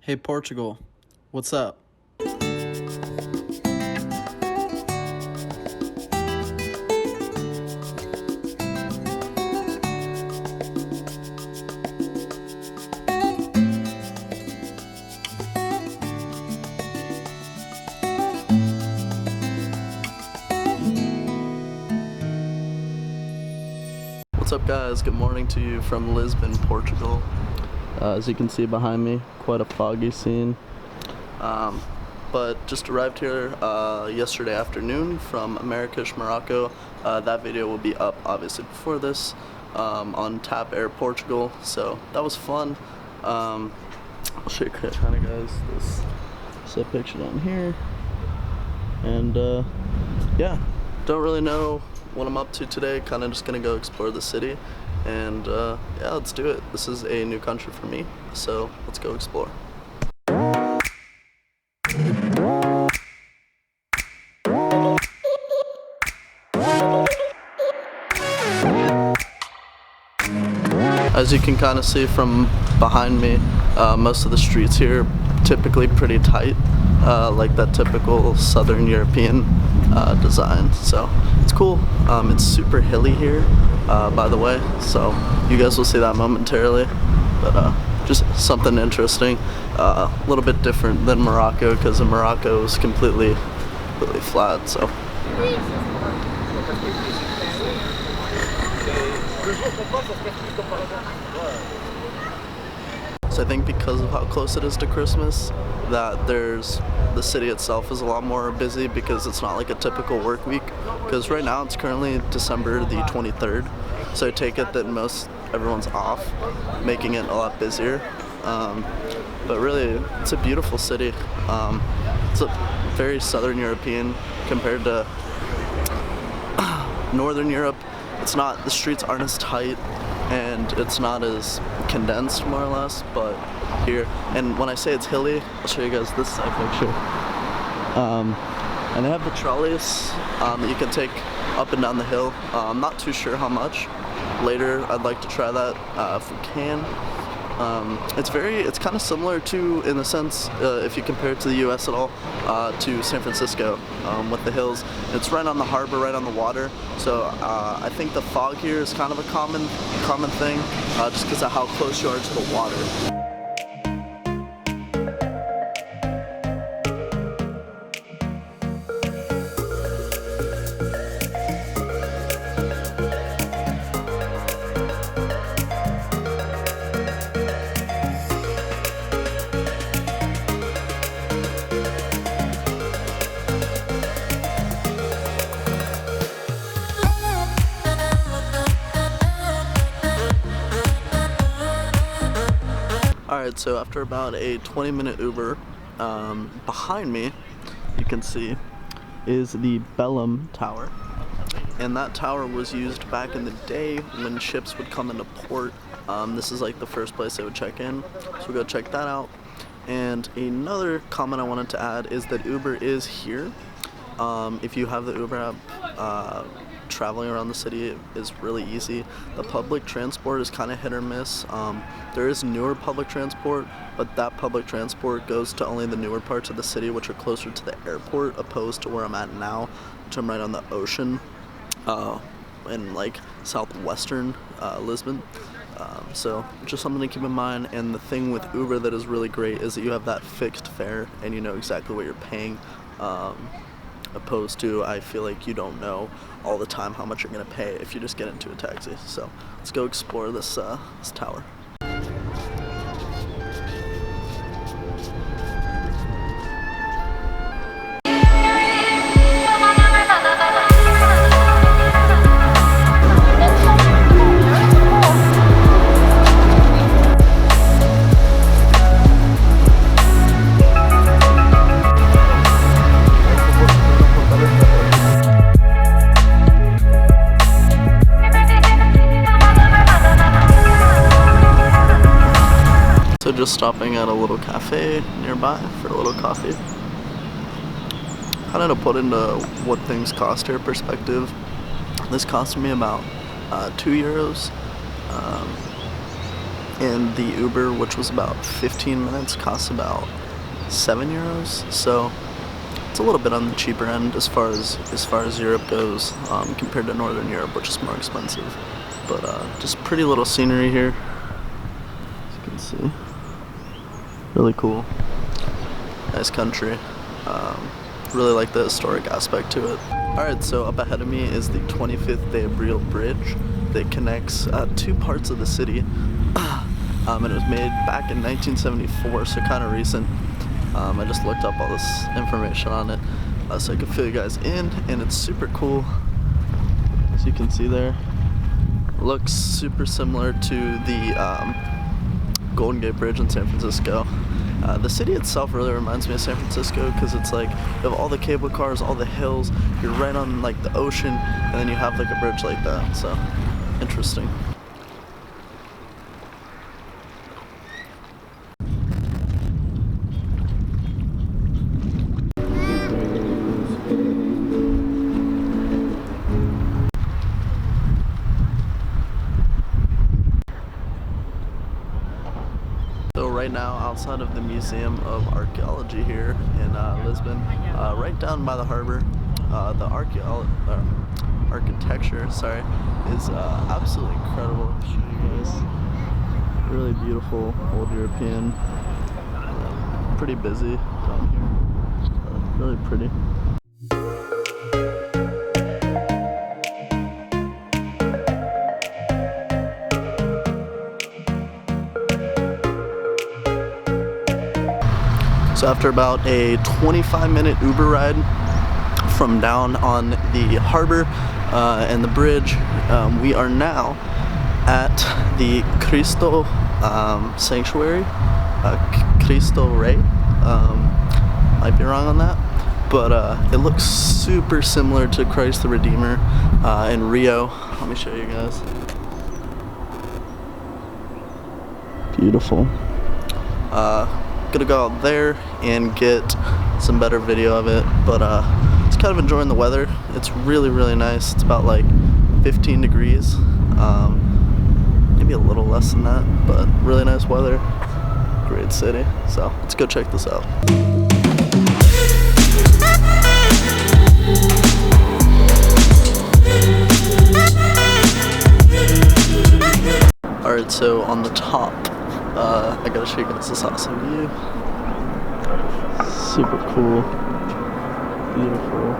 Hey Portugal, what's up? What's up guys, good morning to you from Lisbon, Portugal. As you can see behind me, quite a foggy scene. But just arrived here yesterday afternoon from Marrakesh, Morocco. That video will be up obviously before this on Tap Air Portugal, so that was fun. I'll show you kind of guys this a picture down here, and yeah, don't really know what I'm up to today. Kind of just gonna go explore the city, and yeah, let's do it. This is a new country for me, so let's go explore. As you can kind of see from behind me, most of the streets here are typically pretty tight, like that typical Southern European design. So it's cool. It's super hilly here, by the way, so you guys will see that momentarily. But just something interesting, a little bit different than Morocco, because in Morocco is completely flat. So. So I think because of how close it is to Christmas, that the city itself is a lot more busy, because it's not like a typical work week. Because right now it's currently December the 23rd, so I take it that everyone's off, making it a lot busier. But really, it's a beautiful city. It's a very Southern European compared to Northern Europe. It's not, the streets aren't as tight, and it's not as condensed, more or less, but here, and when I say it's hilly, I'll show you guys this side picture. And they have the trolleys that you can take up and down the hill. I'm not too sure how much. Later, I'd like to try that if we can. It's kind of similar to, in the sense, if you compare it to the US at all, to San Francisco, with the hills. It's right on the harbor, right on the water, so I think the fog here is kind of a common thing, just because of how close you are to the water. Alright, so after about a 20-minute Uber, behind me, you can see, is the Belém Tower. And that tower was used back in the day when ships would come into port. This is like the first place they would check in, so we'll go check that out. And another comment I wanted to add is that Uber is here. If you have the Uber app, traveling around the city is really easy. The public transport is kind of hit or miss. There is newer public transport, but that public transport goes to only the newer parts of the city, which are closer to the airport, opposed to where I'm at now, which I'm right on the ocean, in like southwestern Lisbon. So just something to keep in mind. And the thing with Uber that is really great is that you have that fixed fare and you know exactly what you're paying, opposed to, I feel like you don't know all the time how much you're gonna pay if you just get into a taxi. So let's go explore this tower. Just stopping at a little cafe nearby for a little coffee. Kind of to put into what things cost here perspective, this cost me about €2, and the Uber, which was about 15 minutes, costs about €7. So it's a little bit on the cheaper end as far as Europe goes, compared to Northern Europe, which is more expensive. But just pretty little scenery here, as you can see. Really cool. Nice country. Really like the historic aspect to it. Alright, so up ahead of me is the 25th de Abril Bridge that connects two parts of the city. And it was made back in 1974, so kind of recent. I just looked up all this information on it so I could fill you guys in, and it's super cool. As you can see there, it looks super similar to the Golden Gate Bridge in San Francisco. The city itself really reminds me of San Francisco because it's like you have all the cable cars, all the hills, you're right on like the ocean, and then you have like a bridge like that, so interesting. Right now, outside of the Museum of Archaeology here in Lisbon, right down by the harbor, the architecture, is absolutely incredible. I'll show you guys. Really beautiful, old European. Pretty busy down here. Really pretty. So after about a 25-minute Uber ride from down on the harbor and the bridge, we are now at the Cristo Sanctuary, Cristo Rey. Might be wrong on that, but it looks super similar to Christ the Redeemer in Rio. Let me show you guys. Beautiful. Gonna go out there and get some better video of it, but just kind of enjoying the weather. It's really nice. It's about like 15 degrees, maybe a little less than that, but really nice weather. Great city, so let's go check this out. Alright, so on the top, I gotta show you guys this awesome view. Super cool. Beautiful.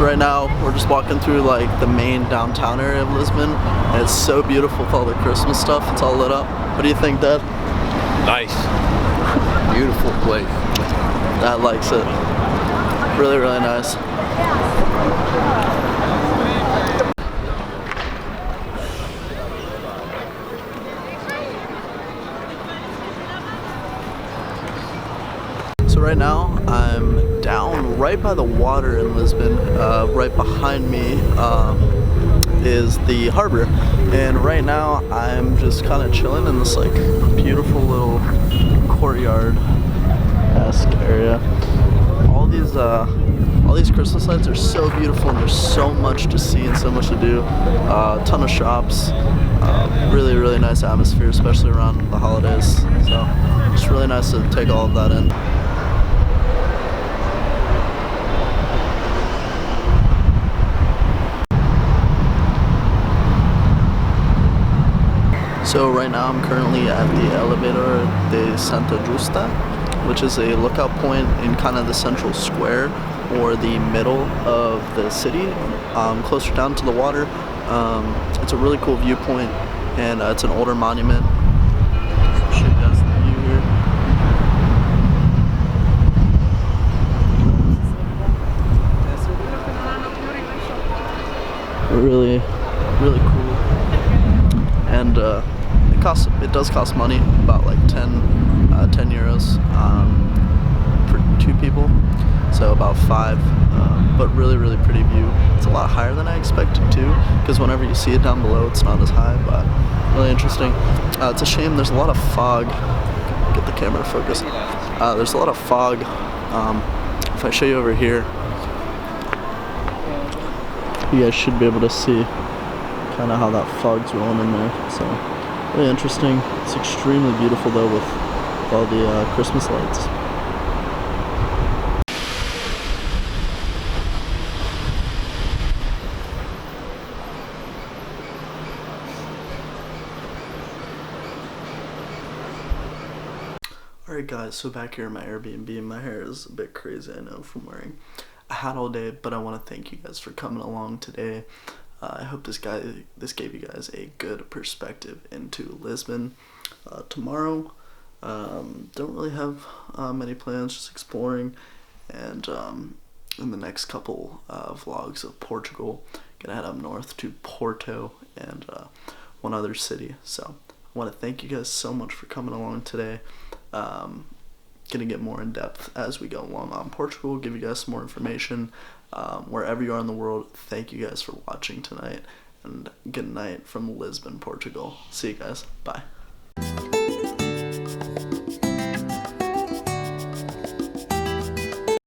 Right now we're just walking through like the main downtown area of Lisbon, and it's so beautiful with all the Christmas stuff. It's all lit up. What do you think, Dad? Nice. Beautiful place. Dad likes it. Really nice. So right now I'm down right by the water in Lisbon. Right behind me is the harbor, and right now I'm just kind of chilling in this like beautiful little courtyard-esque area. All these Christmas lights are so beautiful, and there's so much to see and so much to do. A ton of shops. Really nice atmosphere, especially around the holidays. So it's really nice to take all of that in. So right now I'm currently at the Elevator de Santa Justa, which is a lookout point in kind of the central square or the middle of the city, closer down to the water. It's a really cool viewpoint, and it's an older monument. I'll show you guys the view here. really, really cool. And it does cost money, about like 10 euros for 2 people, so about 5. But really, really pretty view. It's a lot higher than I expected too, because whenever you see it down below, it's not as high. But really interesting. It's a shame there's a lot of fog. Get the camera to focus. There's a lot of fog. If I show you over here, you guys should be able to see kind of how that fog's rolling in there. So really interesting. It's extremely beautiful though with all the Christmas lights. Alright guys, so back here in my Airbnb, my hair is a bit crazy, I know, from wearing a hat all day, but I want to thank you guys for coming along today. I hope this gave you guys a good perspective into Lisbon. Tomorrow, don't really have many plans, just exploring, and in the next couple vlogs of Portugal, gonna head up north to Porto and one other city. So I want to thank you guys so much for coming along today. Gonna get more in depth as we go along on Portugal, give you guys some more information wherever you are in the world. Thank you guys for watching tonight, and good night from Lisbon, Portugal. See you guys. Bye.